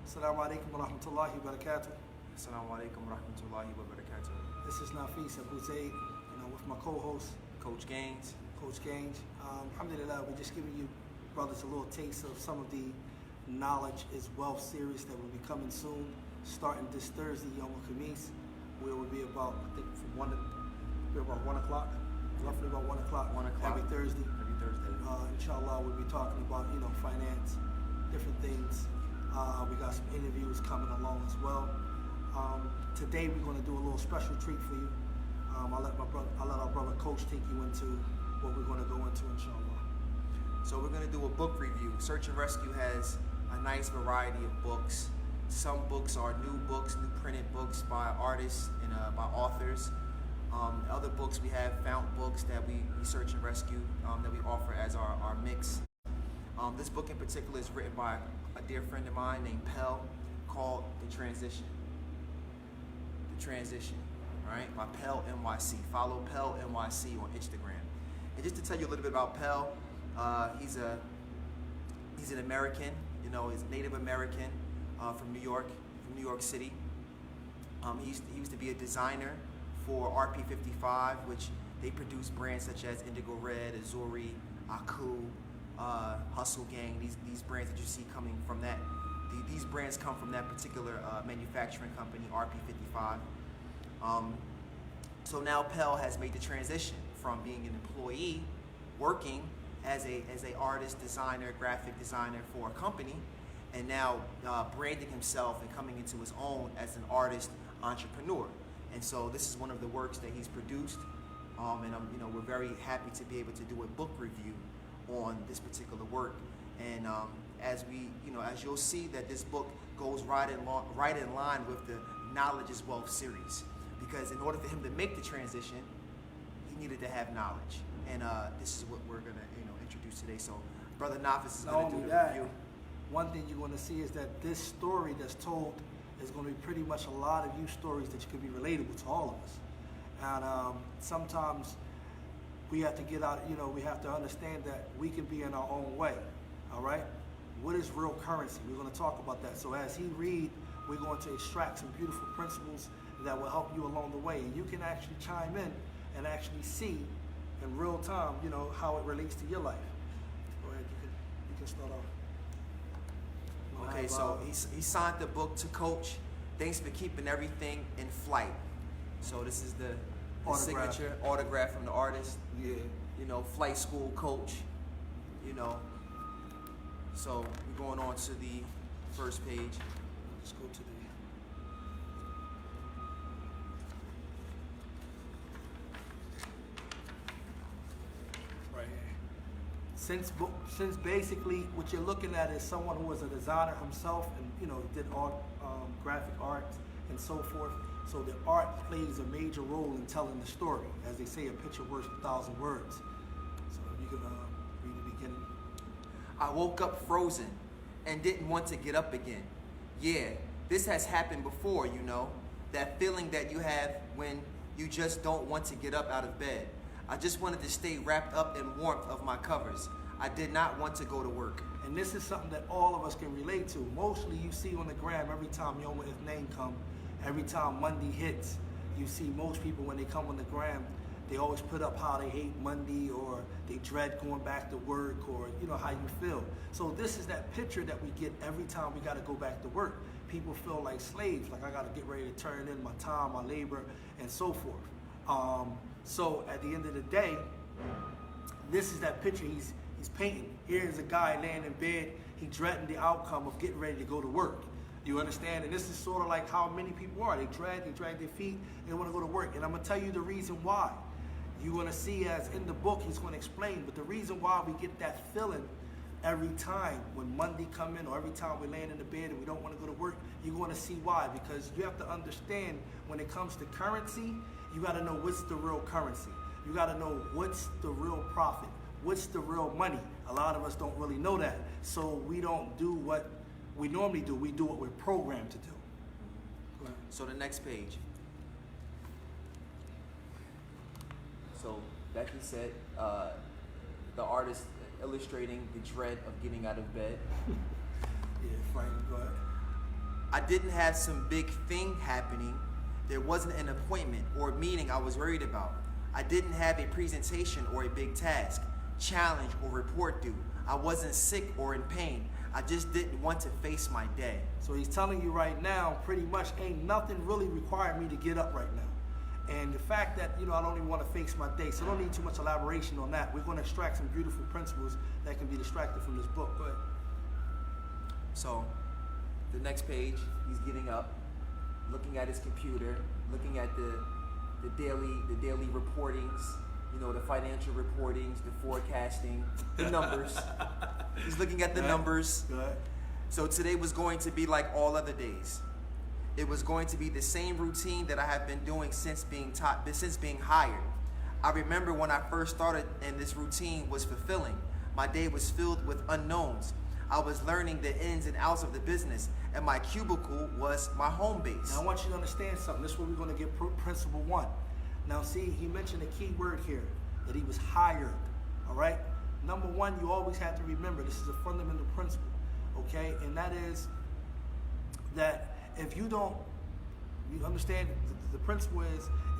Assalamu alaikum wa rahmatullahi wa barakatuh. Assalamu alaikum wa rahmatullahi wa barakatuh. This is Nafis Abu Zayd, with my co-host, Coach Gaines. Alhamdulillah, we're just giving you brothers a little taste of some of the Knowledge is Wealth series that will be coming soon, starting this Thursday, Yom Khamis, where we'll be about, I think, from 1 o'clock, roughly about 1 o'clock, every Thursday. Inshallah, we'll be talking about, finance, different things. We got some interviews coming along as well. Today we're going to do a little special treat for you. I'll let our brother Coach take you into what we're going to go into, inshallah. So we're going to do a book review. Search and Rescue has a nice variety of books. Some books are new books, new printed books by artists and by authors. Other books we have found books that we Search and Rescue that we offer as our mix. This book in particular is written by a dear friend of mine named Pel, called The Transition. The Transition, right? By PelNYC. Follow PelNYC on Instagram. And just to tell you a little bit about Pel, he's an American, he's Native American from New York City. He used to be a designer for RP55, which they produce brands such as Indigo Red, Azuri, Aku, Hustle Gang. These brands that you see coming from that. These brands come from that particular manufacturing company, RP55. So now Pel has made the transition from being an employee, working as a artist, designer, graphic designer for a company, and now branding himself and coming into his own as an artist, entrepreneur. And so this is one of the works that he's produced, and we're very happy to be able to do a book review on this particular work. And as you'll see, that this book goes right in line with the Knowledge is Wealth series, because in order for him to make the transition, he needed to have knowledge. And this is what we're gonna introduce today. So Brother Nafis is gonna do the review. One thing you're gonna see is that this story that's told is gonna be pretty much a lot of you stories that could be relatable to all of us. And sometimes we have to get out, we have to understand that we can be in our own way, all right? What is real currency? We're gonna talk about that. So as he read, we're going to extract some beautiful principles that will help you along the way. And you can actually chime in and actually see in real time, how it relates to your life. Go ahead, you can start off. Okay, so he signed the book to Coach. Thanks for keeping everything in flight. So this is the signature autograph from the artist. Yeah. Flight school coach. So we're going on to the first page. Let's go to the. Right here. Since basically what you're looking at is someone who was a designer himself, and did art, graphic art, and so forth. So the art plays a major role in telling the story. As they say, a picture worth 1,000 words. So you can read the beginning. I woke up frozen and didn't want to get up again. Yeah, this has happened before, that feeling that you have when you just don't want to get up out of bed. I just wanted to stay wrapped up in warmth of my covers. I did not want to go to work. And this is something that all of us can relate to. Mostly you see on the gram every time Yom Ithnain come, every time Monday hits, you see most people when they come on the gram, they always put up how they hate Monday, or they dread going back to work, or how you feel. So this is that picture that we get every time we got to go back to work. People feel like slaves, like I got to get ready to turn in my time, my labor, and so forth. So at the end of the day, this is that picture he's painting. Here's a guy laying in bed, he dreading the outcome of getting ready to go to work. You understand? And this is sort of like how many people are. They drag their feet, they want to go to work. And I'm going to tell you the reason why. You're going to see, as in the book, he's going to explain. But the reason why we get that feeling every time when Monday come in, or every time we're laying in the bed and we don't want to go to work, you're going to see why. Because you have to understand, when it comes to currency, you got to know what's the real currency. You got to know what's the real profit. What's the real money? A lot of us don't really know that. So we don't do what we normally do. We do what we're programmed to do. So the next page. So Becky said, the artist illustrating the dread of getting out of bed. Yeah, Frank, go ahead. I didn't have some big thing happening. There wasn't an appointment or meeting I was worried about. I didn't have a presentation or a big task, challenge, or report due. I wasn't sick or in pain. I just didn't want to face my day. So he's telling you right now, pretty much ain't nothing really requiring me to get up right now. And the fact that, I don't even want to face my day, so I don't need too much elaboration on that. We're going to extract some beautiful principles that can be extracted from this book. Go ahead. So, the next page, he's getting up, looking at his computer, looking at the daily reportings, the financial reportings, the forecasting, the numbers. He's looking at the numbers. Good. So today was going to be like all other days. It was going to be the same routine that I have been doing since being hired. I remember when I first started and this routine was fulfilling. My day was filled with unknowns. I was learning the ins and outs of the business, and my cubicle was my home base. Now I want you to understand something. This is where we're going to get principle one. Now see, he mentioned a key word here, that he was hired, all right? Number one, you always have to remember, this is a fundamental principle, okay? And that is that if you understand, the principle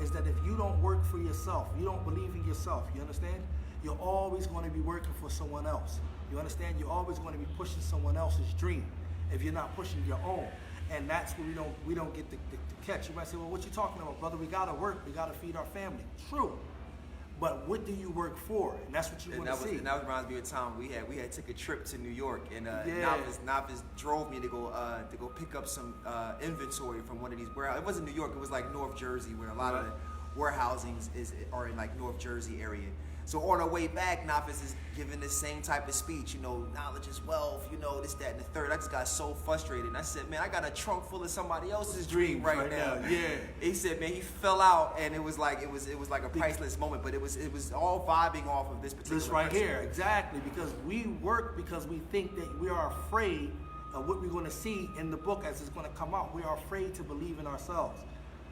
is that if you don't work for yourself, you don't believe in yourself, you understand? You're always going to be working for someone else. You understand? You're always going to be pushing someone else's dream if you're not pushing your own. And that's where we don't get the catch. You might say, well, what you talking about, brother? We gotta work, we gotta feed our family. True. But what do you work for? And that's what you want to see. And that reminds me of a time we had took a trip to New York, and Nafis drove me to go pick up some inventory from one of these warehouses. It wasn't New York, it was like North Jersey, where a lot of the warehousings are in like North Jersey area. So on our way back, Nafis is giving the same type of speech, knowledge is wealth, this, that, and the third. I just got so frustrated. And I said, man, I got a trunk full of somebody else's dream right now. Yeah. He said, man, he fell out, and it was like a priceless moment. But it was all vibing off of this particular. This right here, exactly, because we work because we think that we are afraid of what we're going to see in the book as it's going to come out. We are afraid to believe in ourselves,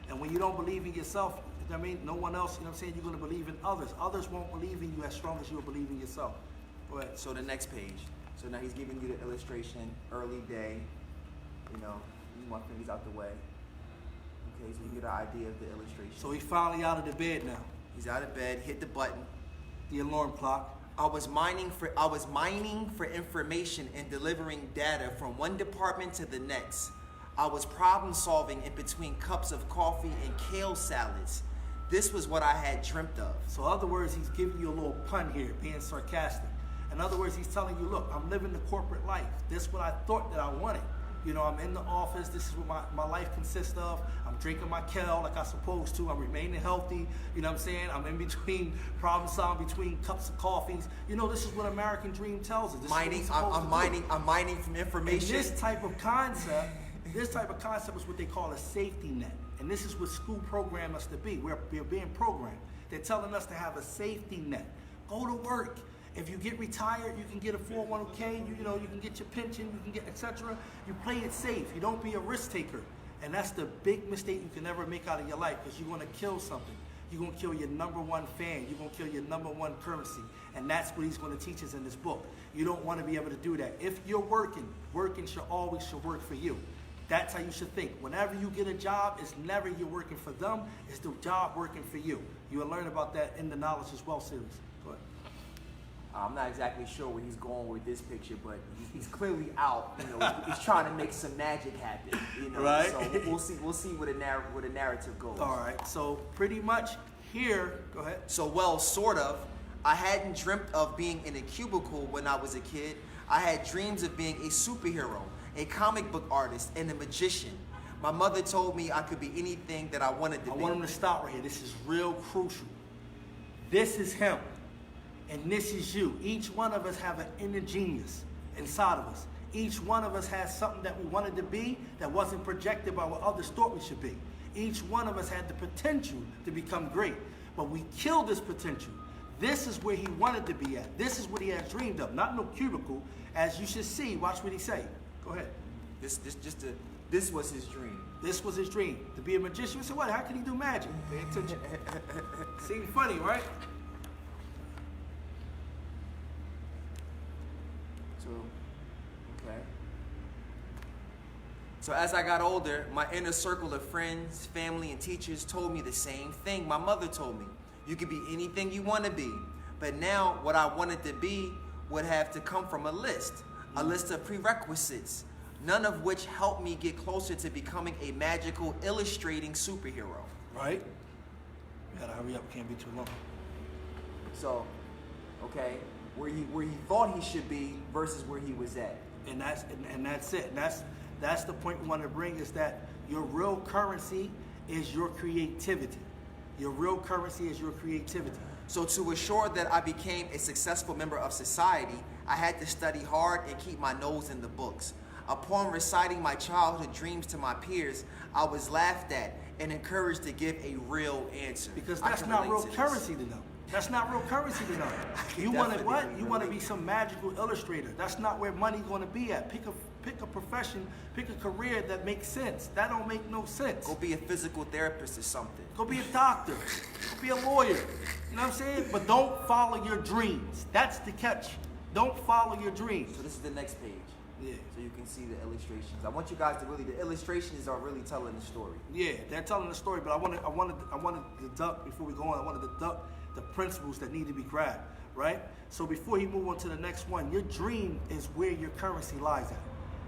and when you don't believe in yourself, no one else, you're going to believe in others. Others won't believe in you as strong as you'll believe in yourself. Go ahead. So the next page. So now he's giving you the illustration, early day. Move my fingers out the way. Okay, so you get an idea of the illustration. So he's finally out of the bed now. He's out of bed, hit the button. The alarm clock. I was mining for information and delivering data from one department to the next. I was problem solving in between cups of coffee and kale salads. This was what I had dreamt of. So in other words, he's giving you a little pun here, being sarcastic. In other words, he's telling you, look, I'm living the corporate life. This is what I thought that I wanted. I'm in the office. This is what my life consists of. I'm drinking my kale like I'm supposed to. I'm remaining healthy. You know what I'm saying? I'm in between, problem solving between cups of coffees. This is what American Dream tells us. I'm mining from information. And this type of concept is what they call a safety net. And this is what school program us to be. We're being programmed. They're telling us to have a safety net. Go to work. If you get retired, you can get a 401k, you can get your pension, you can get etc. You play it safe. You don't be a risk taker. And that's the big mistake you can ever make out of your life, because you're going to kill something. You're going to kill your number one fan. You're going to kill your number one currency. And that's what he's going to teach us in this book. You don't want to be able to do that. If you're working should always work for you. That's how you should think. Whenever you get a job, it's never you're working for them, it's the job working for you. You will learn about that in the Knowledge is Wealth series. Go ahead. I'm not exactly sure where he's going with this picture, but he's clearly out. He's trying to make some magic happen. Right. So we'll see where the narrative goes. All right. So pretty much here, go ahead. So sort of. I hadn't dreamt of being in a cubicle when I was a kid. I had dreams of being a superhero, a comic book artist, and a magician. My mother told me I could be anything that I wanted to be. I want him to stop right here. This is real crucial. This is him, and this is you. Each one of us have an inner genius inside of us. Each one of us has something that we wanted to be that wasn't projected by what others thought we should be. Each one of us had the potential to become great, but we killed this potential. This is where he wanted to be at. This is what he had dreamed of, not no cubicle. As you should see, watch what he say. Go ahead. This was his dream. This was his dream, to be a magician. You say, what? How can he do magic? Pay attention. Seems funny, right? So as I got older, my inner circle of friends, family, and teachers told me the same thing my mother told me. You can be anything you want to be. But now what I wanted to be would have to come from a list of prerequisites, none of which helped me get closer to becoming a magical illustrating superhero. Right? You gotta hurry up, can't be too long. So, okay, where he thought he should be versus where he was at. And that's it. And that's the point we want to bring, is that your real currency is your creativity. Your real currency is your creativity. So to assure that I became a successful member of society, I had to study hard and keep my nose in the books. Upon reciting my childhood dreams to my peers, I was laughed at and encouraged to give a real answer. Because that's not real currency to them. That's not real currency to them. You want to what? You want to be some magical illustrator. That's not where money's going to be at. Pick a profession, pick a career that makes sense. That don't make no sense. Go be a physical therapist or something. Go be a doctor. Go be a lawyer. You know what I'm saying? But don't follow your dreams. That's the catch. Don't follow your dreams. So this is the next page. Yeah. So you can see the illustrations. I want you guys to the illustrations are really telling the story. Yeah, they're telling the story, but I wanted to deduct, before we go on, I wanted to deduct the principles that need to be grabbed, right? So before you move on to the next one, your dream is where your currency lies at.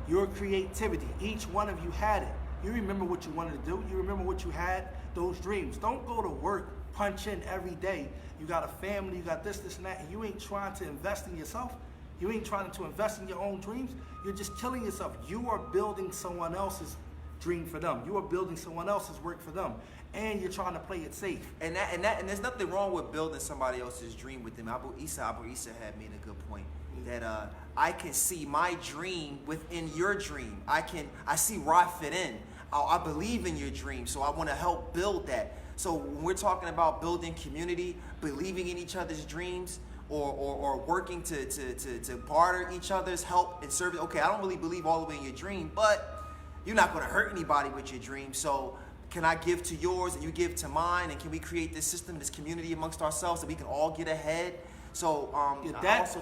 Your creativity, each one of you had it. You remember what you wanted to do. You remember what you had, those dreams. Don't go to work, punch in every day. You got a family, you got this, and that, and you ain't trying to invest in yourself. You ain't trying to invest in your own dreams. You're just killing yourself. You are building someone else's dream for them. You are building someone else's work for them. And you're trying to play it safe. And there's nothing wrong with building somebody else's dream with them. Abu Isa had made a good point. That I can see my dream within your dream. I see where I fit in. I believe in your dream, so I want to help build that. So when we're talking about building community, believing in each other's dreams, or working to barter each other's help and service. Okay, I don't really believe all the way in your dream, but you're not going to hurt anybody with your dream. So can I give to yours and you give to mine? And can we create this system, this community amongst ourselves so we can all get ahead? So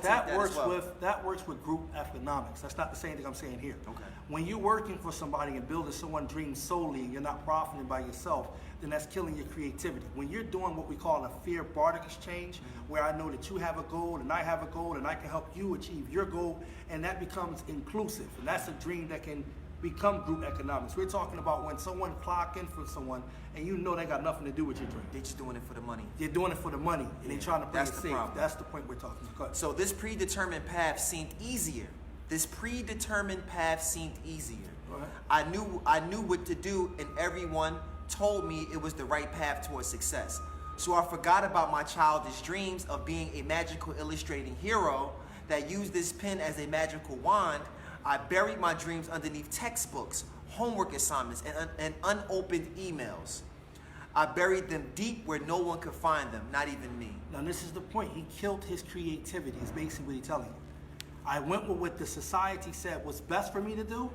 that works with group economics. That's not the same thing I'm saying here. Okay. When you're working for somebody and building someone's dream solely, and you're not profiting by yourself, then that's killing your creativity. When you're doing what we call a fair barter exchange, where I know that you have a goal and I have a goal and I can help you achieve your goal, and that becomes inclusive, and that's a dream that can become group economics. We're talking about when someone clock in for someone and you know they got nothing to do with your dream. They're just doing it for the money. They're doing it for the money, and they're trying to play it safe. Problem. That's the point we're talking about. So this predetermined path seemed easier. Right. I knew what to do, and everyone told me it was the right path towards success. So I forgot about my childish dreams of being a magical illustrating hero that used this pen as a magical wand. I buried my dreams underneath textbooks, homework assignments, and unopened emails. I buried them deep where no one could find them, not even me. Now this is the point. He killed his creativity, is basically what he's telling you. I went with what the society said was best for me to do,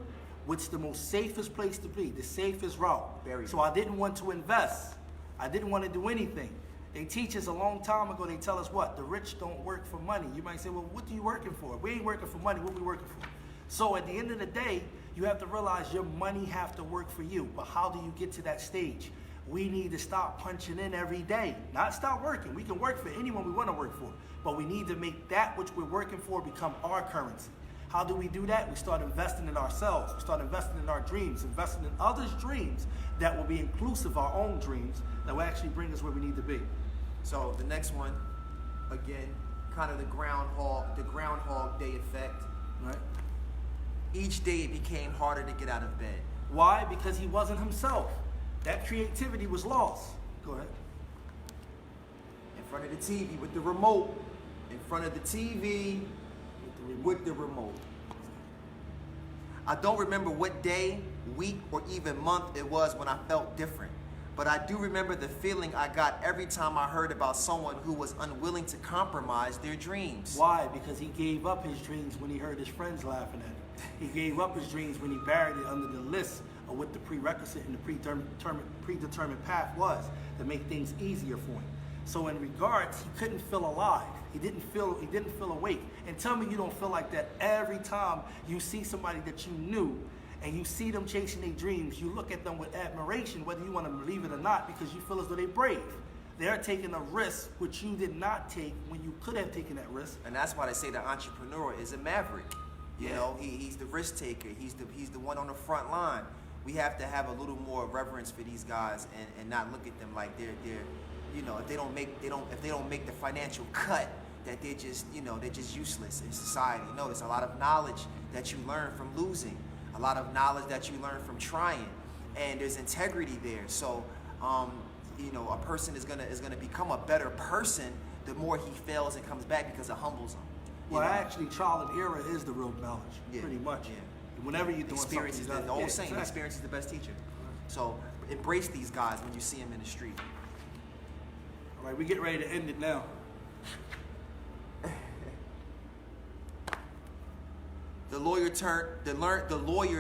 what's the most safest place to be, the safest route. So I didn't want to invest. I didn't want to do anything. They teach us a long time ago, they tell us what? The rich don't work for money. You might say, well, what are you working for? We ain't working for money, what we working for? So at the end of the day, you have to realize your money have to work for you. But how do you get to that stage? We need to stop punching in every day, not stop working. We can work for anyone we want to work for, but we need to make that which we're working for become our currency. How do we do that? We start investing in ourselves. We start investing in our dreams, investing in others' dreams that will be inclusive of our own dreams that will actually bring us where we need to be. So the next one, again, kind of the Groundhog Day effect. Right? Each day it became harder to get out of bed. Why? Because he wasn't himself. That creativity was lost. Go ahead. In front of the TV with the remote. In front of the TV with the remote. I don't remember what day, week, or even month it was when I felt different. But I do remember the feeling I got every time I heard about someone who was unwilling to compromise their dreams. Why? Because he gave up his dreams when he heard his friends laughing at him. He gave up his dreams when he buried it under the list of what the prerequisite and the predetermined path was to make things easier for him. So in regards, he couldn't feel alive. He didn't feel awake. And tell me you don't feel like that every time you see somebody that you knew and you see them chasing their dreams, you look at them with admiration, whether you want to believe it or not, because you feel as though they're brave. They're taking a risk which you did not take when you could have taken that risk. And that's why they say the entrepreneur is a maverick. You know, he's the risk taker. He's the one on the front line. We have to have a little more reverence for these guys and not look at them like they're you know, if they don't make the financial cut, that they're just, you know, they're just useless in society. No, there's a lot of knowledge that you learn from losing, a lot of knowledge that you learn from trying, and there's integrity there. So you know, a person is gonna become a better person the more he fails and comes back, because it humbles him. Well, actually, trial and error is the real knowledge, pretty much. Yeah. Whenever you're doing experience something, is the old saying, experience is the best teacher. So embrace these guys when you see them in the street. All right, we get ready to end it now. The lawyer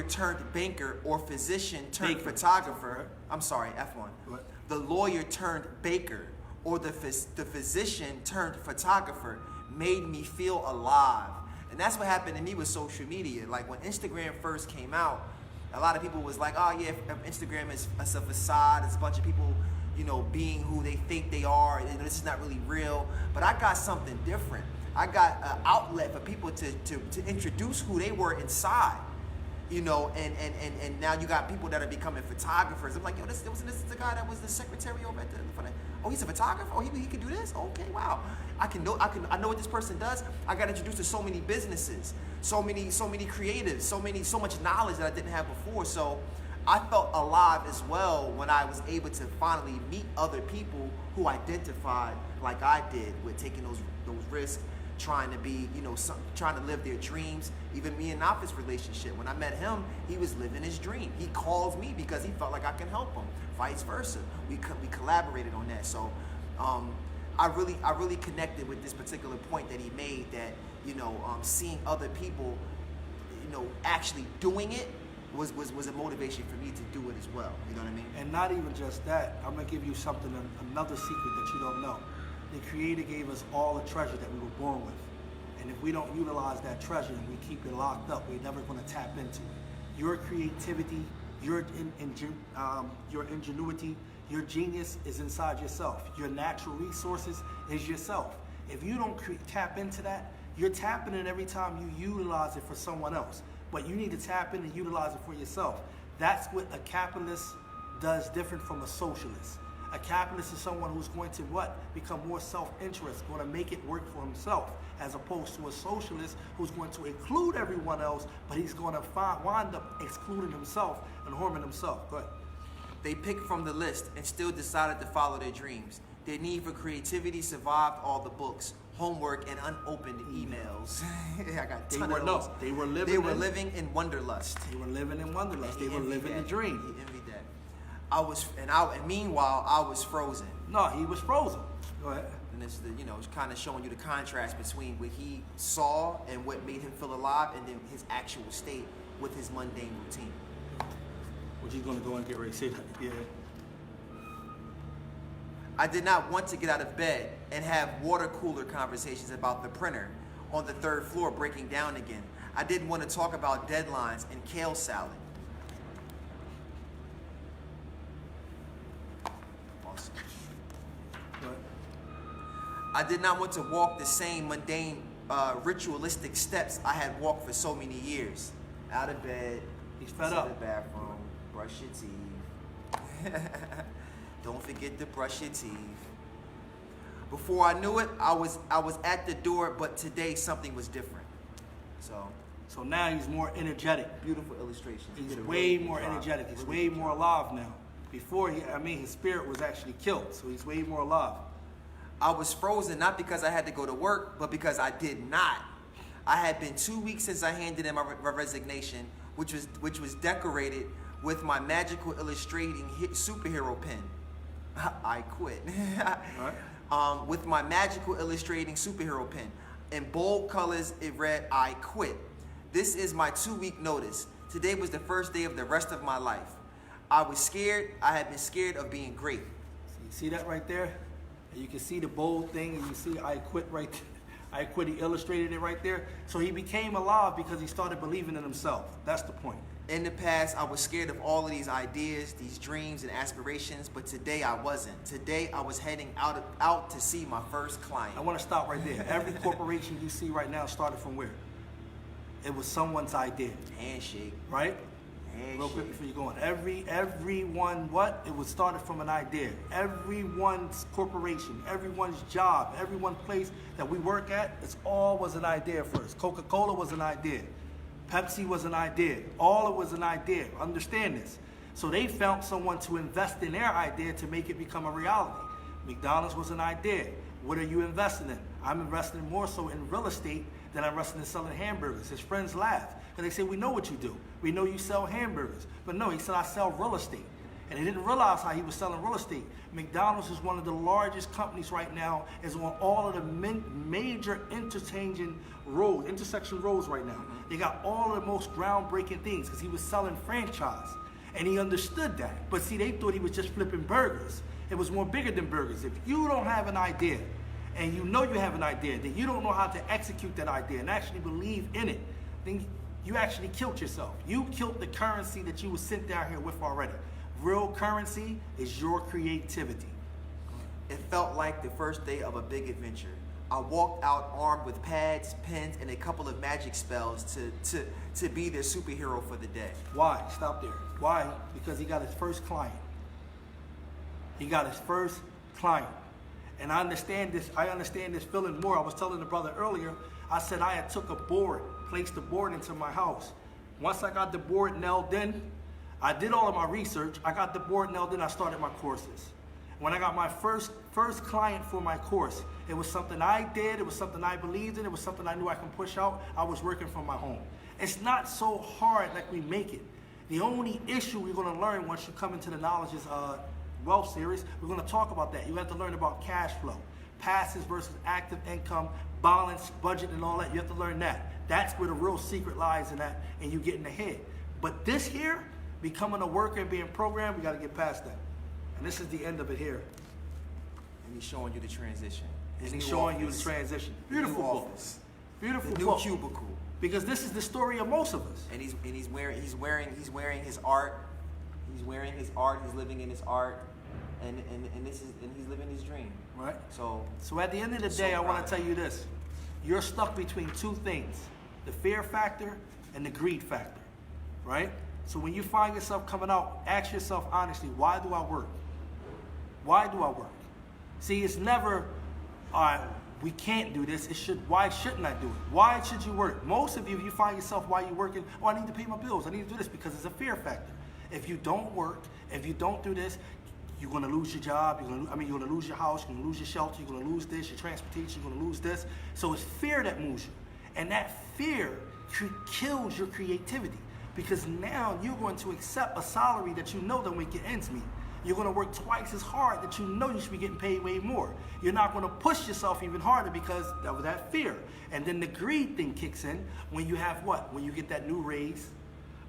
turned banker or physician turned Baker. photographer. Right. I'm sorry, F1. What? The lawyer turned baker or the physician turned photographer made me feel alive. And that's what happened to me with social media. Like when Instagram first came out, a lot of people was like, oh yeah, Instagram is a facade. It's a bunch of people, you know, being who they think they are. And this is not really real. But I got something different. I got an outlet for people to introduce who they were inside, you know, and now you got people that are becoming photographers. I'm like, yo, this is the guy that was the secretary over at the, oh, he's a photographer? Oh, he can do this? Okay, wow. I know what this person does. I got introduced to so many businesses, so many creatives, so much knowledge that I didn't have before. So I felt alive as well when I was able to finally meet other people who identified like I did with taking those risks, trying to be, you know, trying to live their dreams. Even me and Nafis' relationship, when I met him, he was living his dream. He calls me because he felt like I can help him. Vice versa, we collaborated on that. So I really connected with this particular point that he made, that, you know, seeing other people, you know, actually doing it was a motivation for me to do it as well. You know what I mean? And not even just that, I'm gonna give you something, another secret that you don't know. The Creator gave us all the treasure that we were born with. And if we don't utilize that treasure and we keep it locked up, we're never gonna tap into it. Your creativity, your ingenuity, your genius is inside yourself. Your natural resources is yourself. If you don't tap into that, you're tapping it every time you utilize it for someone else. But you need to tap in and utilize it for yourself. That's what a capitalist does different from a socialist. A capitalist is someone who's going to become more self-interest, going to make it work for himself, as opposed to a socialist who's going to include everyone else, but he's going to wind up excluding himself and harming himself. Go ahead. They picked from the list and still decided to follow their dreams. Their need for creativity survived all the books, homework, and unopened emails. I got a ton of those. They were living in wanderlust. They were living in wanderlust. They were living the dream. He envied that. Meanwhile, I was frozen. No, he was frozen. Go ahead. And it's it's kind of showing you the contrast between what he saw and what made him feel alive, and then his actual state with his mundane routine. Which he's gonna go and get ready to say that. Yeah. I did not want to get out of bed and have water cooler conversations about the printer on the 3rd floor breaking down again. I didn't want to talk about deadlines and kale salad. Awesome. What? I did not want to walk the same mundane, ritualistic steps I had walked for so many years. Out of bed, he's fed to up. the bathroom, brush your teeth. Don't forget to brush your teeth. Before I knew it, I was at the door, but today something was different. So now he's more energetic. Beautiful illustrations. He's way more energetic. He's way more alive now. Before, his spirit was actually killed, so he's way more alive. I was frozen not because I had to go to work, but because I did not. I had been 2 weeks since I handed in my resignation, which was decorated with my magical illustrating superhero pen. I quit. Right. With my magical illustrating superhero pen. In bold colors, it read, I quit. This is my 2-week notice. Today was the first day of the rest of my life. I was scared. I had been scared of being great. So you see that right there? And you can see the bold thing, and you see I quit right there. I quit, he illustrated it right there. So he became alive because he started believing in himself. That's the point. In the past, I was scared of all of these ideas, these dreams and aspirations, but today I wasn't. Today I was heading out to see my first client. I want to stop right there. Every corporation you see right now started from where? It was someone's idea. Handshake. Right? Handshake. Real quick before you go on. Everyone, what? It was started from an idea. Everyone's corporation, everyone's job, everyone's place that we work at, it's all was an idea first. Coca-Cola was an idea. Pepsi was an idea. All it was an idea. Understand this. So they found someone to invest in their idea to make it become a reality. McDonald's was an idea. What are you investing in? I'm investing more so in real estate than I'm investing in selling hamburgers. His friends laugh. And they say, we know what you do. We know you sell hamburgers. But no, he said, I sell real estate. And they didn't realize how he was selling real estate. McDonald's is one of the largest companies right now, is on all of the major intersection roads right now. They got all of the most groundbreaking things because he was selling franchise. And he understood that. But see, they thought he was just flipping burgers. It was more bigger than burgers. If you don't have an idea, and you know you have an idea, then you don't know how to execute that idea and actually believe in it, then you actually killed yourself. You killed the currency that you were sent down here with already. Real currency is your creativity. It felt like the first day of a big adventure. I walked out armed with pads, pens, and a couple of magic spells to be the superhero for the day. Why? Stop there. Why? Because he got his first client. He got his first client. And I understand this feeling more. I was telling the brother earlier, I said I had took a board, placed the board into my house. Once I got the board nailed in, I did all of my research. I got the board nailed in, I started my courses. When I got my first client for my course, it was something I did, it was something I believed in, it was something I knew I can push out. I was working from my home. It's not so hard like we make it. The only issue we're gonna learn once you come into the Knowledge's Wealth series, we're gonna talk about that. You have to learn about cash flow, passive versus active income, balance, budget, and all that. You have to learn that. That's where the real secret lies in that, and you getting ahead. But this here, becoming a worker and being programmed, we gotta get past that. And this is the end of it here. And he's showing you the transition. And he's showing you the transition. Beautiful book. Beautiful the new book. cubicle. Because this is the story of most of us. And he's wearing his art. He's wearing his art. He's living in his art. And he's living his dream. Right. So at the end of the day, I want to tell you this. You're stuck between two things: the fear factor and the greed factor. Right? So when you find yourself coming out, ask yourself honestly, why do I work? Why do I work? See, it's never, all right, we can't do this. Why shouldn't I do it? Why should you work? Most of you find yourself while you're working, oh, I need to pay my bills. I need to do this because it's a fear factor. If you don't work, if you don't do this, you're going to lose your job. You're going to lose your house. You're going to lose your shelter. You're going to lose this, your transportation. You're going to lose this. So it's fear that moves you. And that fear kills your creativity. Because now you're going to accept a salary that you know don't make your ends meet. You're going to work twice as hard that you know you should be getting paid way more. You're not going to push yourself even harder because of that fear. And then the greed thing kicks in when you have what? When you get that new raise,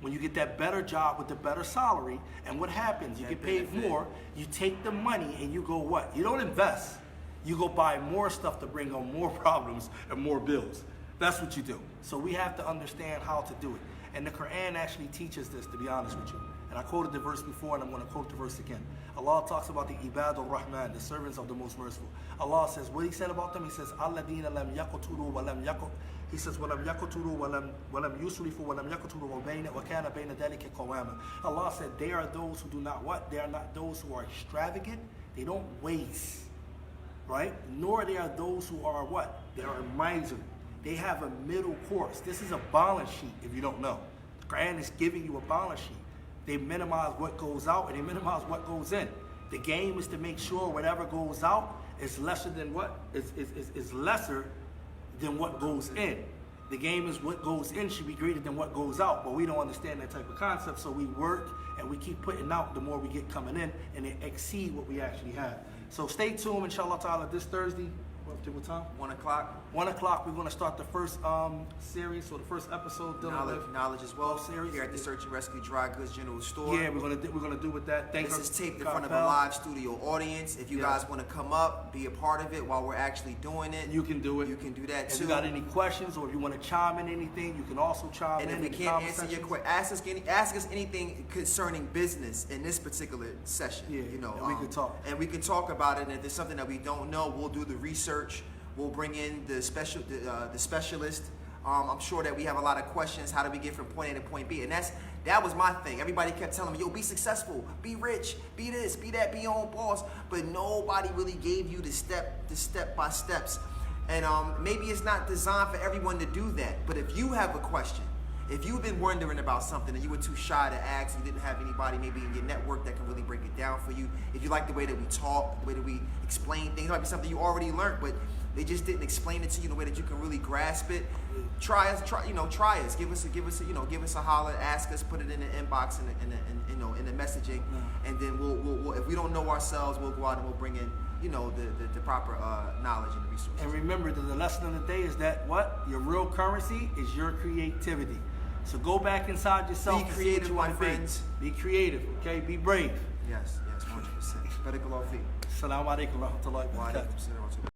when you get that better job with the better salary, and what happens? You get paid more, you take the money and you go what? You don't invest. You go buy more stuff to bring on more problems and more bills. That's what you do. So we have to understand how to do it. And the Quran actually teaches this, to be honest with you. And I quoted the verse before, and I'm going to quote the verse again. Allah talks about the Ibadur Rahman, the servants of the Most Merciful. Allah says, what He said about them, He says, Alladina lam yaqtulu wa lam yaqut. He says, wa lam yaqtulu wa lam yusrifu wa lam yaqtulu wa bayna wa kana bayna dhalika qawama. Allah said, they are those who do not what? They are not those who are extravagant. They don't waste, right? Nor they are those who are what? They are miserly. They have a middle course. This is a balance sheet, if you don't know. The Quran is giving you a balance sheet. They minimize what goes out and they minimize what goes in. The game is to make sure whatever goes out is lesser than what is lesser than what goes in. The game is what goes in should be greater than what goes out, but we don't understand that type of concept, so we work and we keep putting out the more we get coming in, and it exceed what we actually have. So stay tuned, inshallah ta'ala, this Thursday. What Up to what time? 1 o'clock. 1 o'clock. We're going to start the first series, or the first episode dealing with Knowledge as well. series Here at the Search and Rescue Dry Goods General Store. Yeah, we're gonna do with that. This is taped in front of a live studio audience. If you guys want to come up, be a part of it while we're actually doing it, you can do it. You can do that too. If you got any questions, or if you want to chime in anything, you can also chime in. And if we can't answer your question, ask us anything concerning business in this particular session. Yeah, you know, and we can talk. And we can talk about it. And if there's something that we don't know, we'll do the research. We'll bring in the specialist. I'm sure that we have a lot of questions. How do we get from point A to point B? And that was my thing. Everybody kept telling me, yo, be successful, be rich, be this, be that, be your own boss. But nobody really gave you the step by steps. And maybe it's not designed for everyone to do that. But if you have a question, if you've been wondering about something and you were too shy to ask, you didn't have anybody maybe in your network that can really break it down for you, if you like the way that we talk, the way that we explain things, it might be something you already learned, but they just didn't explain it to you in a way that you can really grasp it. Try us. Give us a holler. Ask us. Put it in the inbox in the messaging, and then we'll if we don't know ourselves, we'll go out and we'll bring in the proper knowledge and the resources. And remember that the lesson of the day is that your real currency is your creativity. So go back inside yourself. Be creative, my friends. Be creative. Okay. Be brave. Yes, 100%. Better go off feet. Assalamu alaikum wa rahmatullahi wa barakatuh.